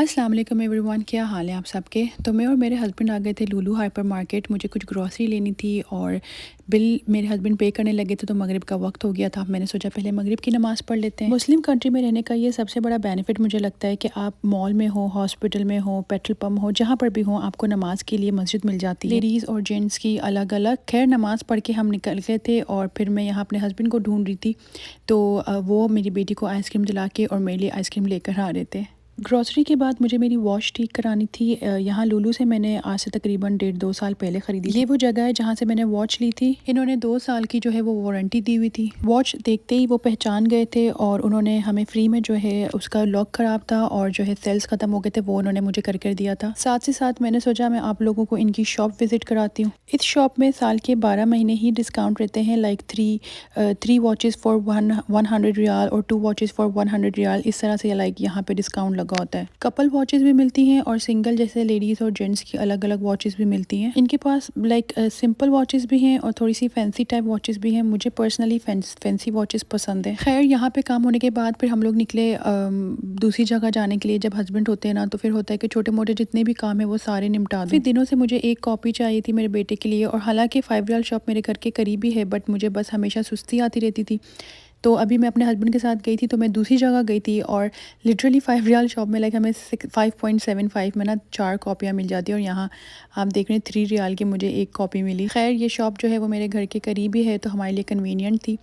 अस्सलाम वालेकुम एवरीवन, क्या हाल है आप सबके। तो मैं और मेरे हस्बैंड आ गए थे लुलु हाइपर मार्केट। मुझे कुछ ग्रॉसरी लेनी थी और बिल मेरे हस्बैंड पे करने लगे थे, तो मगरिब का वक्त हो गया था। मैंने सोचा पहले मगरिब की नमाज़ पढ़ लेते हैं। मुस्लिम कंट्री में रहने का ये सबसे बड़ा बेनिफिट मुझे लगता है कि आप मॉल में हो, हॉस्पिटल में हो, पेट्रोल पम्प हो, जहाँ पर भी हो, आपको नमाज के लिए मस्जिद मिल जाती है। लेडीज़ और जेंट्स की अलग अलग। खैर, नमाज़ पढ़ के हम निकल गए थे और फिर मैं यहाँ अपने हस्बैंड को ढूंढ रही थी, तो वो मेरी बेटी को आइसक्रीम दिला के और मेरे लिए आइसक्रीम लेकर आ रहे थे। ग्रॉसरी के बाद मुझे मेरी वॉच ठीक करानी थी। यहाँ लुलु से मैंने आज से तकरीबन 1.5-2 साल पहले ख़रीदी। ये वो जगह है जहाँ से मैंने वॉच ली थी। इन्होंने 2 साल की जो है वो वारंटी दी हुई थी। वॉच देखते ही वो पहचान गए थे और उन्होंने हमें फ्री में जो है, उसका लॉक ख़राब था और जो है सेल्स ख़त्म हो गए थे, वो उन्होंने मुझे कर दिया था। साथ ही साथ मैंने सोचा मैं आप लोगों को इनकी शॉप विज़िट कराती हूँ। इस शॉप में साल के 12 महीने ही डिस्काउंट रहते हैं। Like three watches for 100 riyal और 2 वॉचेज़ फॉर 100 रियाल, इस तरह से लाइक यहाँ पे डिस्काउंट लगा होता है। कपल वॉचेस भी मिलती हैं और सिंगल जैसे लेडीज़ और जेंट्स की अलग अलग वॉचेस भी मिलती हैं। इनके पास लाइक सिंपल वॉचेस भी हैं और थोड़ी सी फैंसी टाइप वॉचेस भी हैं। मुझे पर्सनली फैंसी वॉचेस पसंद है। खैर, यहाँ पे काम होने के बाद फिर हम लोग निकले दूसरी जगह जाने के लिए। जब हस्बैंड होते हैं ना, तो फिर होता है कि छोटे मोटे जितने भी काम है वो सारे निपटा दूँ। फिर दिनों से मुझे एक कॉपी चाहिए थी मेरे बेटे के लिए, और हालांकि 5 रियाल शॉप मेरे घर के करीब ही है, बट मुझे बस हमेशा सुस्ती आती रहती थी। तो अभी मैं अपने हस्बैंड के साथ गई थी, तो मैं दूसरी जगह गई थी और लिटरली 5 रियाल शॉप में लाइक हमें 5.75 में ना 4 कॉपियाँ मिल जाती है, और यहाँ आप देख रहे हैं 3 रियाल की मुझे एक कॉपी मिली। खैर, ये शॉप जो है वो मेरे घर के करीब ही है, तो हमारे लिए कन्वीनियंट थी।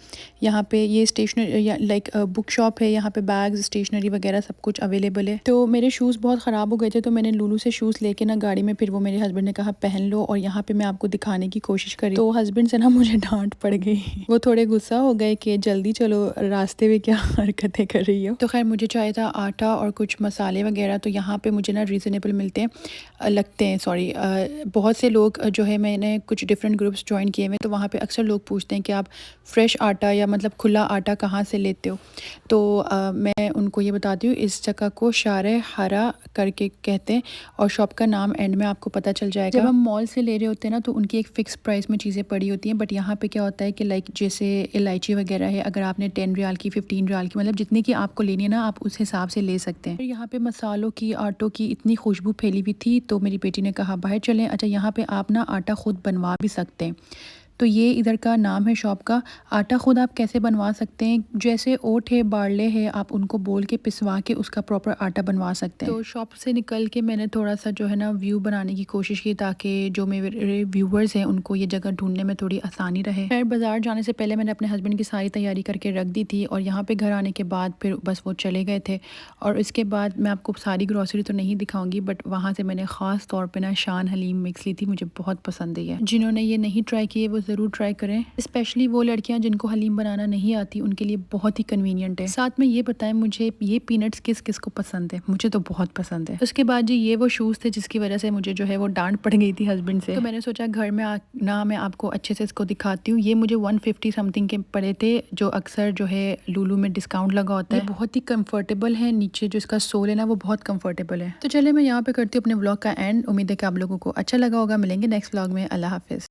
यहाँ पे ये स्टेशनरी लाइक बुक शॉप है। यहाँ पे बैग्स, स्टेशनरी वगैरह सब कुछ अवेलेबल है। तो मेरे शूज़ बहुत ख़राब हो गए थे, तो मैंने लुलु से शूज़ लेके ना गाड़ी में, फिर वो मेरे हस्बैंड ने कहा पहन लो, और यहाँ पे मैं आपको दिखाने की कोशिश करी, तो हस्बैंड से ना मुझे डांट पड़ गई। वो थोड़े गुस्सा हो गए कि जल्दी चलो, रास्ते में क्या हरकतें कर रही हो। तो खैर, मुझे चाहिए था आटा और कुछ मसाले वगैरह। तो यहाँ पे मुझे ना रीज़नेबल मिलते हैं, लगते हैं, सॉरी। बहुत से लोग जो है, मैंने कुछ डिफरेंट ग्रुप्स ज्वाइन किए हुए, तो वहाँ पे अक्सर लोग पूछते हैं कि आप फ्रेश आटा या मतलब खुला आटा कहाँ से लेते हो। तो मैं उनको ये बताती हूँ, इस जगह को शारे हरा करके कहते हैं, और शॉप का नाम एंड में आपको पता चल जाएगा। जब हम मॉल से ले रहे होते हैं ना, तो उनकी एक फ़िक्स प्राइस में चीज़ें पड़ी होती हैं, बट यहाँ पे क्या होता है कि लाइक जैसे इलायची वगैरह है, अगर आपने 10 रियाल की, 15 रियाल की, मतलब जितनी की आपको लेनी है ना, आप उस हिसाब से ले सकते हैं। फिर यहाँ पे मसालों की, आटों की इतनी खुशबू फैली हुई थी, तो मेरी बेटी ने कहा बाहर चलें। अच्छा, यहाँ पे आप ना आटा खुद बनवा भी सकते हैं। तो ये इधर का नाम है शॉप का। आटा खुद आप कैसे बनवा सकते हैं, जैसे ओट है, बारले है, आप उनको बोल के पिसवा के उसका प्रॉपर आटा बनवा सकते हैं। तो शॉप से निकल के मैंने थोड़ा सा जो है ना व्यू बनाने की कोशिश की, ताकि जो मेरे व्यूवर्स हैं उनको ये जगह ढूंढने में थोड़ी आसानी रहे। खैर, बाज़ार जाने से पहले मैंने अपने हस्बैंड की सारी तैयारी करके रख दी थी, और यहाँ पर घर आने के बाद फिर बस वो चले गए थे। और इसके बाद मैं आपको सारी ग्रॉसरी तो नहीं दिखाऊंगी, बट वहाँ से मैंने ख़ास तौर पर ना शान हलीम मिक्स ली थी। मुझे बहुत पसंद है। जिन्होंने ये नहीं ट्राई किए वो ज़रूर ट्राई करें, स्पेशली वो लड़कियां जिनको हलीम बनाना नहीं आती, उनके लिए बहुत ही कन्वीनियंट है। साथ में ये बताएं मुझे, ये पीनट्स किस किस को पसंद है? मुझे तो बहुत पसंद है। उसके बाद जी, ये वो शूज़ थे जिसकी वजह से मुझे जो है वो डांट पड़ गई थी हस्बैंड से, तो मैंने सोचा घर में ना मैं आपको अच्छे से इसको दिखाती हूँ। ये मुझे 150 समथिंग के पड़े थे, जो अक्सर जो है लुलु में डिस्काउंट लगा होता है। बहुत ही कंफर्टेबल है, नीचे जो इसका सोल है ना वो बहुत कंफर्टेबल है। तो चले, मैं यहाँ पे करती हूँ अपने व्लॉग का एंड। उम्मीद है कि आप लोगों को अच्छा लगा होगा। मिलेंगे नेक्स्ट व्लॉग में। अल्लाह हाफिज़।